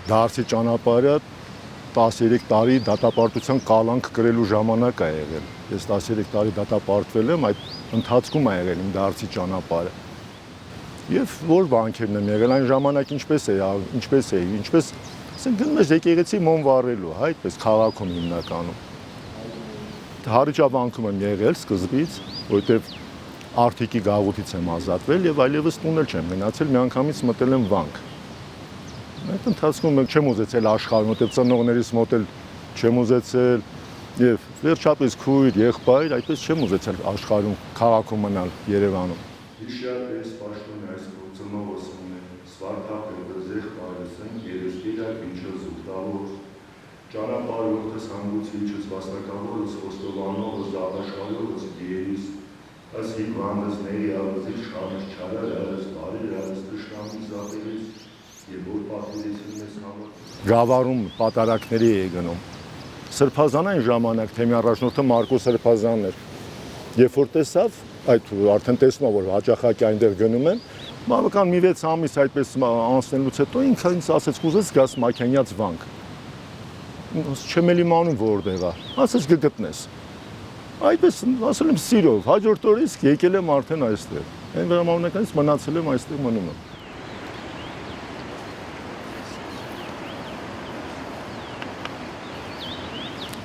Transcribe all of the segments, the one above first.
դարձի ճանապարհը 13 տարի դատապարտության կալանք կրելու ժամանակ է եղել։ Ես 13 տարի դատապարտվել եմ, այդ ընթացքում է եղել իմ դարձի ճանապարհը։ Եվ որ բանկերն են եղել այն ժամանակ ինչպես ասենք գնում ես եկեղեցի մոմ վառելու, հա, այդպես քաղաքում հիմնականում։ Հարիճաբանկում եմ եղել սկզբից, որովհետև Արտիկի գաղութից եմ ազատվել եւ այլևս տուն չեմ մնացել, մի անգամից մտել եմ վանք։ Այդ ընթացքում չեմ ուզեցել աշխարհում, որտեղ ծնողներիս մոտ էլ չեմ ուզեցել եւ վերջապես քույր, եղբայր, այդպես չեմ ուզեցել աշխարհում, քաղաքում մնալ Երևանում։ Հիշյալպես պաշտոն այս ծնողս ունի, Սվարտապ դզեղ բարեսեն, երեստիլակ ինչը զուտավոր, ճանապարհորդս հանգուցիչս վաստակավորս, ոստովանողս, ադաշխարողս, դիերիս, As he wanders near our Shamish Chara, as Bari, as the Shami Zafiris, Yebur Patiris in this hammer. Գավառում պատարակների էի գնում։ Սրբազանային ժամանակ թեմի առաջնորդը Մարկոս Սրբազանն էր։ Երբ որ տեսավ, այդ արդեն տեսնում որ հաճախակի այնտեղ գնում են, բավական մի 6 ամիս այդպես անցնելուց հետո ինքը ինձ ասեց կուզես գաս Մաքենյաց վանք։ Չեմ էլ իմանում որտեղ է։ Ասեց կգտնես։ Այդպես ասել եմ սիրով, հաջորդ օրից եկել եմ արդեն այստեղ։ Այն ժամանակից մնացել եմ այստեղ մնում եմ։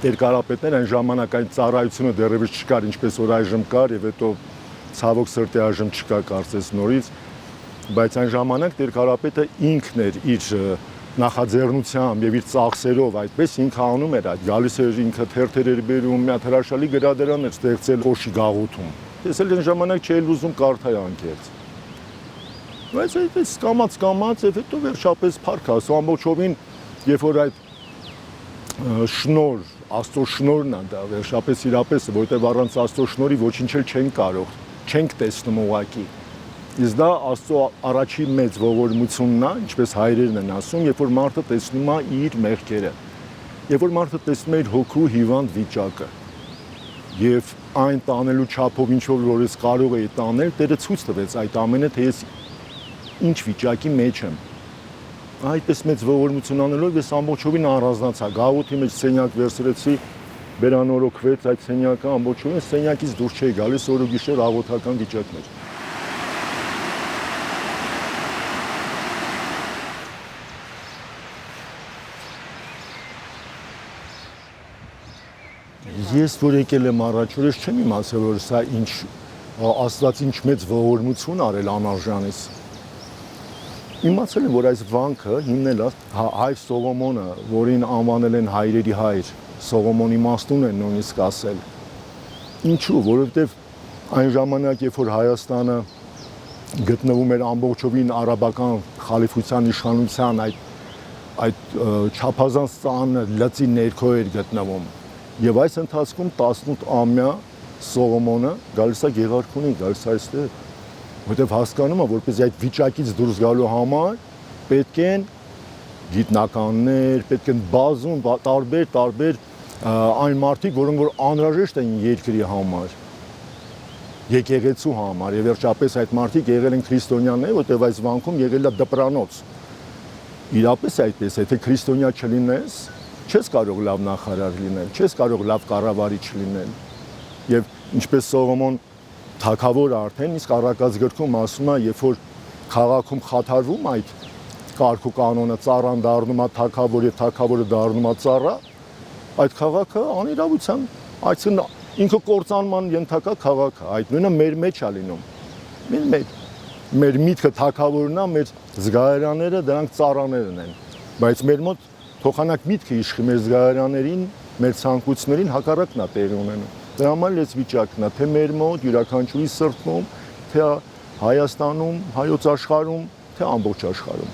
Տեր Կարապետներ այն ժամանակ այն ծառայությունը դեռևս չկար, ինչպես որ այժմ կար եւ հետո ցավոք սրտի այժմ չկա կարծես նորից, բայց այն ժամանակ Տեր Կարապետը ինքն էր իր նախաձեռնությամբ եւ իր ծախսերով այդպես ինքը անում էր այդ գալիս էր ինքը թերթեր էր բերում մի հատ հրաշալի գրադարան էր ստեղծել Օշի գաղութում ես էլ այն ժամանակ չէի ուզում կարդալ անկեղծ բայց այդպես կամած եւ հետո վերջապես փառք ասու ամբողջովին երբ որ այդ շնոր Աստծո շնորհն է դա վերջապես իրապես որտեւ առանց Աստծո շնորհի ոչինչ էլ չենք տեսնում ուղակի Իսկ դա Աստծո առաջի մեծ ողորմությունն է, ինչպես հայրերն են ասում, երբ որ մարդը տեսնում է իր մեղքերը, երբ որ մարդը տեսնում է իր հոգու հիվանդ վիճակը, եւ այն տանելու չափով ինչ որ ես կարող էի տանել, Տերը ցույց տվեց այդ ամենը, թե ես ինչ վիճակի մեջ եմ։ Այդպես մեծ ողորմություն անելով ես ամբողջովին առանձնացա, գաղութի մեջ սենյակ վերցրեցի, բերանորոգվեց այդ սենյակը, ամբողջովին սենյակից դուրս չէի գալիս օր ու գիշեր աղոթական վիճակներ։ Ես որ եկել եմ առաջ օրս չեմ իմացել որ սա ինչ Աստված ինչ մեծ ողորմություն արել անարժանից։ Իմացել եմ որ այս վանքը հիմնել է հայր Սողոմոնը, որին անվանել են հայրերի հայր, Սողոմոնի իմաստուն են նույնիսկ ասել։ Ինչու, որովհետև այն ժամանակ երբ որ Հայաստանը գտնվում էր ամբողջովին արաբական խալիֆության իշխանության այդ չափազանց ծանր լծի ներքո էր գտնվում։ Եվ այս ընթացքում 18-ամյա Սողոմոնը գալիս է Գեղարքունի, գալիս է այստեղ, որտեղ հասկանում է, որպեսզի այդ վիճակից դուրս գալու համար պետք են գիտնականներ, պետք են բազում տարբեր այն մարդիկ, որոնք որ անհրաժեշտ են երկրի համար, եկեղեցու համար, եւ վերջապես այդ մարդիկ եղել են քրիստոնյաներ, որտեղ այս վանքում եղել է դպրանոց։ Իրապես այդպես, եթե քրիստոնյա չլինես, չես կարող լավ նախարար լինել, չես կարող լավ կառավարիչ լինել։ Եվ ինչպես Սողոմոն թագավոր արդեն իսկ առակած գրքում ասում է, երբ որ քաղաքում խաթարվում այդ կարգ ու կանոնը ծառան դառնում է թագավոր եւ թագավորը դառնում է ծառա, այդ քաղաքը անիրավության, այսինքն ինքը կործանման ենթակա քաղաք է, այդ նույնը մեր մեջ է լինում։ Մեր միտքը թագավորն է, մեր զգայարանները դրանք ծառաներն են, բայց մեր մոտ Թողանակ միտքը իշխի մեր զգայարաններին, մեր ցանկություններին հակառակն է տեղի ունենում։ Դրա համար այս վիճակն է, թե մեր մոտ յուրաքանչյուրի սրտում, թե Հայաստանում, հայոց աշխարհում, թե ամբողջ աշխարհում։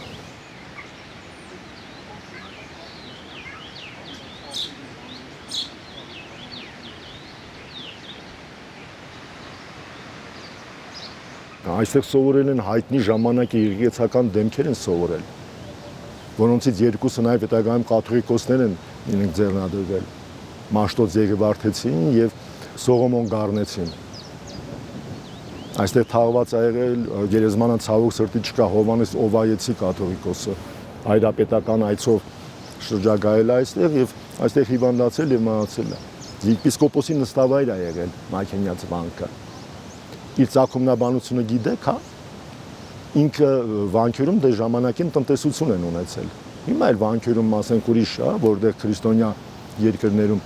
Այստեղ սովորել են հայտնի ժամանակի եկեղեցական դեմքեր են սովորել, որոնցից երկուսը նաև հետագայում կաթողիկոսներ են իրենք ձեռնադրվել, Մաշտոց Եղիվարդեցին եւ Սողոմոն Գառնեցին։ Այստեղ թաղված ա եղել Գերեզմանան ցավոք սրտի չկա Հովանես Օվայեցի կաթողիկոսը, հայրապետական այցով շրջագայել այստեղ եւ այստեղ հիվանդացել եւ մահացել է։ Եպիսկոպոսի նստավայր է եղել Մայքենյաց վանքը։ Իր ցակումնաբանությունը գիտեք, հա։ Ինքը վանքերում դե ժամանակին տնտեսություն են ունեցել։ Հիմա էլ վանքերում մասենք ուրիշ է, որտեղ քրիստոնյա երկրներում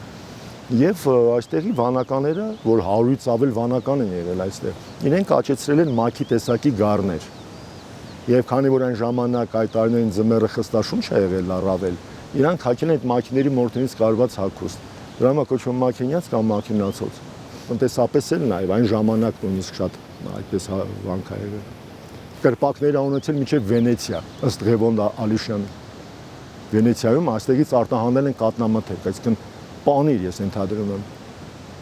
եւ այստեղի վանականները, որ 100-ից ավել վանական են եղել այստեղ, իրենք աճեցրել են մաքի տեսակի գառներ։ Եվ քանի որ այն ժամանակ այդ տարիներին ձմեռը խստաշունչ է եղել առավել, իրանք հագել են այդ մաքիների մորթինից կարված հագուստ։ Դրա համար կոչվում մաքենյաց կամ մաքենացոց։ Տնտեսապես էլ նաեւ այն ժամանակ նույնիսկ շատ այդպես վանք է եղել։ Կրպակները ունեցել մինչև Վենեցիա, ըստ Ղևոնդա Ալիշյանի։ Վենեցիայում այստեղից արտահանել են կատնամթերք, այսինքն պանիր ես ենթադրում եմ։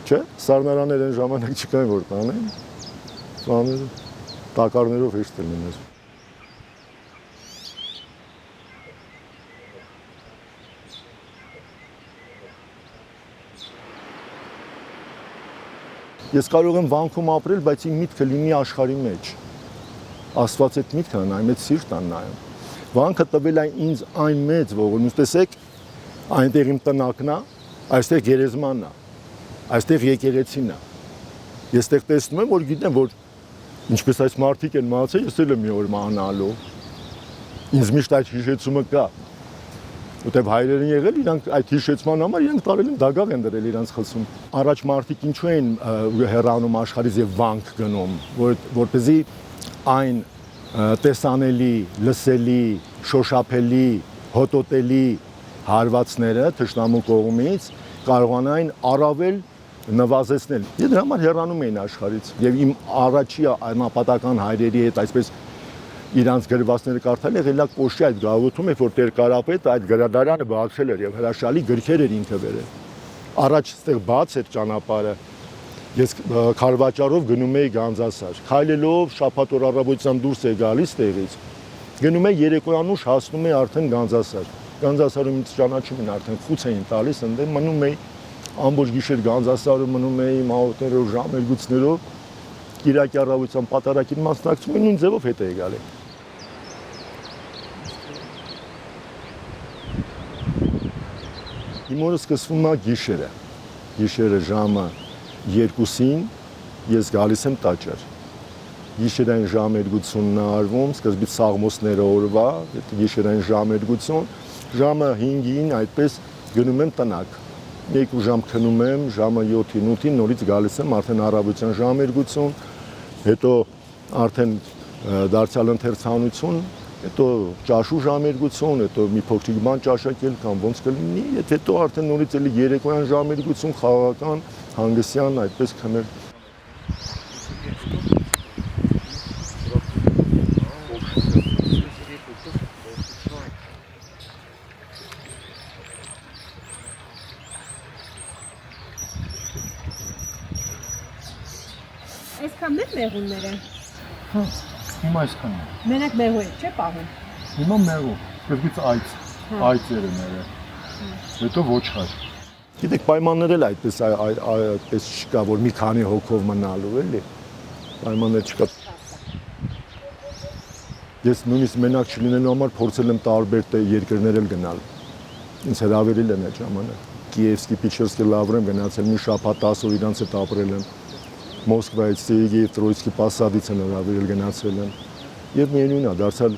Չէ՞, սառնարաններ այն ժամանակ չկային որ տանեն։ Սառները տակառներով հեշտ է լինել։ Ես կարող եմ վանքում ապրել, բայց իմ միտքը լինի աշխարհի մեջ։ Աստված այդ միտքը նայում, այդ սիրտն է նայում։ Վանքը տվել է ինձ այն մեծ ողորմություն, տեսեք, այնտեղ իմ տնակն է, այստեղ գերեզմանն է, այստեղ եկեղեցին է։ Ես այդտեղ տեսնում եմ, որ գիտեմ, որ ինչպես այս մարդիկ են մահացել, ես էլ եմ մի օր մահանալու։ Ինձ միշտ այդ հիշեցումը կա։ Որտեւ հայրերին եղել, իրանք այդ հիշեցման համար իրանք տարել են դագաղ են դրել իրանք խցում։ Առաջ մարդիկ ինչու են հեռանում աշխարհից եւ վանք գնում, որպեսզի այն տեսանելի, լսելի, շոշափելի, հոտոտելի հարվածները թշնամու կողմից կարողանային առավել նվազեցնել։ Եվ դրա համար հեռանում էին աշխարհից։ Եվ իմ առաջի անապատական հայրերի հետ այսպես իրանց գրվածները կարդալ եղել է Կոշի այդ գաղութում, որ Տեր Կարապետը այդ գրադարանը բացել էր եւ հրաշալի գրքեր էր ինքը վերել։ Առաջ այստեղ բաց էր ճանապարհը։ Ես քարվաճարով գնում էի Գանձասար, քայլելով շաբաթ օր առավոտյան դուրս էի գալիս տեղից։ Գնում էի երեկոյան ուշ հասնում էի արդեն Գանձասար։ Գանձասարում ինձ ճանաչում են արդեն խուց էին տալիս, ընդ մնում էի ամբողջ գիշեր Գանձասարում մնում էի մահոտներով, ժամերգուցներով։ Կիրակի առավոտյան պատարագին մասնակցում էի, նույն ձևով հետ էի գալի։ Իմ օրը սկսվում է գիշերը։ Գիշերը ժամը 2-ին ես գալիս եմ տաճար։ Գիշերային ժամերգությունն է արվում, սկզբից սաղմոսները օրվա, գիշերային ժամերգություն, ժամը 5-ին այդպես գնում եմ տնակ։ 2 ժամ քնում եմ, ժամը 7-ին, 8-ին նորից գալիս եմ արդեն առավոտյան ժամերգություն, հետո արդեն դարձյալ ընթերցանություն, հետո ճաշու ժամերգություն, հետո մի փոքրիկ բան ճաշակել կամ ոնց կլինի, հետո արդեն նորից էլի երեկոյան ժամերգություն, խաղական, հանգստյան, այդպես քնել։ Այսքան մեր մեղուններ են։ Հա, հիմա այսքան է։ Մենակ մեղու է, չէ՞ պահում։ Հիմա մեղու, սկզբից այծեր են եղել։ Հետո ոչխար։ Գիտեք, պայմաններ էլ այդպես չկա, որ մի քանի հոգով մնալու, էլի։ Պայմաններ չկա։ Ես նույնիսկ մենակ չլինելու համար փորձել եմ տարբեր երկրներ էլ գնալ։ Ինձ հրավիրել են այդ ժամանակ։ Կիևսկի, Պիչերսկի լավրեմ գնացել, մի շաբաթ 10 օր իրանց հետ ապրել եմ։ Մոսկվայից, Սերգեյ Տրոյցկի Պասադից են հրավիրել գնացել են։ Եվ միևնույն է, դարձյալ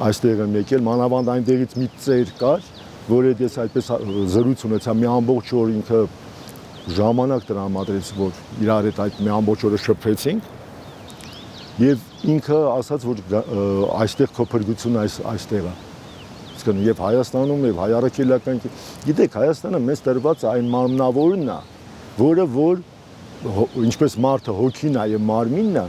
այստեղ եմ եկել, մանավանդ այնտեղից մի ծեր կար, որ հետ ես այդպես զրույց ունեցա, մի ամբողջ օր ինքը ժամանակ տրամադրեց, որ իրար հետ այդ մի ամբողջ օրը շփվեցինք։ Եվ ինքը ասաց, որ այստեղ քո փրկությունը այստեղ է։ Իսկ եւ Հայաստանում եւ հայ առաքելական, գիտեք, Հայաստանը մեզ տրված այն մարմնավորն է, որը որ ինչպես մարդը հոգին է եւ մարմինն է,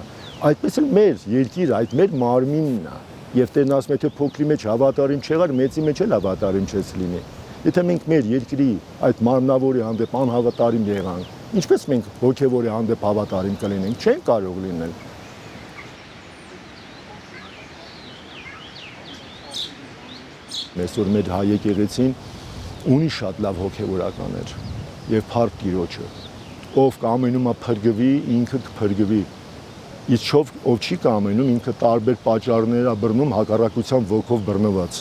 այդպես էլ մեր երկիրը, այդ մեր մարմինն է։ Եվ Տերն ասում է, թե փոքրի մեջ հավատարիմ չեղար, մեծի մեջ էլ հավատարիմ չես լինի։ Եթե մենք մեր երկրի այդ մարմնավորի հանդեպ անհավատարիմ եղանք, ինչպես մենք հոգեվորի հանդեպ հավատարիմ կլինենք, չենք կարող լինել։ Այսօր մեր հայ եկեղեցին ունի շատ լավ հոգեվորականներ եւ փառք Տիրոջը։ Ով կամենում է փրկվի, ինքը կփրկվի։ Իսկ ով չի կամենում, ինքը տարբեր պատճառներ է բռնում հակառակության ոգով բռնված։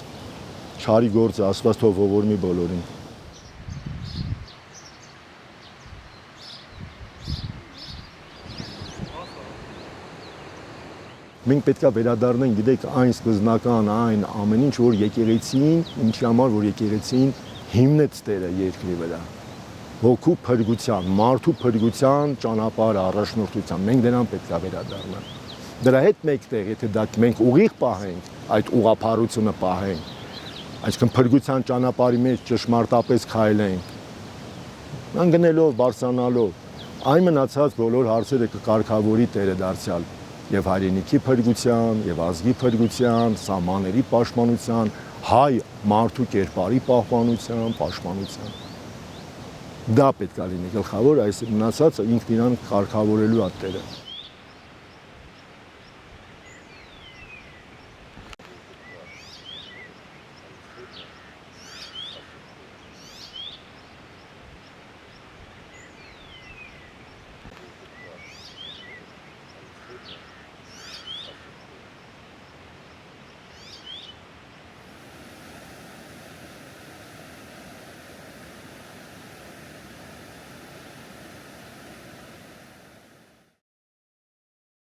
Չարի գործը Աստված թող ողորմի բոլորին։ Մենք պետք է վերադառնանք, գիտեք, այն սկզբնական, այն ամեն ինչ, որ եկեղեցին, ինչի համար որ եկեղեցին հիմնեց Տերը երկրի վրա։ Հոգու փրկության, մարդու փրկության ճանապարհը առաջնորդության։ Մենք դրան պետք է վերադառնանք։ Դրա հետ մեկտեղ, եթե դա մենք ուղիղ պահենք, այդ ուղղափառությունը պահենք, այսինքն փրկության ճանապարհի մեջ ճշմարտապես քայլենք, անգնելով, բարձրանալով, այն մնացած բոլոր հարցերը կկարգավորի Տերը դարձյալ եւ հայրենիքի փրկության, եւ ազգի փրկության, սահմանների պաշտպանության, հայ մարդու կերպարի պահպանության, պաշտպանության։ Դա պետք է լինի գլխավոր, այս մնացածը ինքն իրան կարգավորելու է Տերը։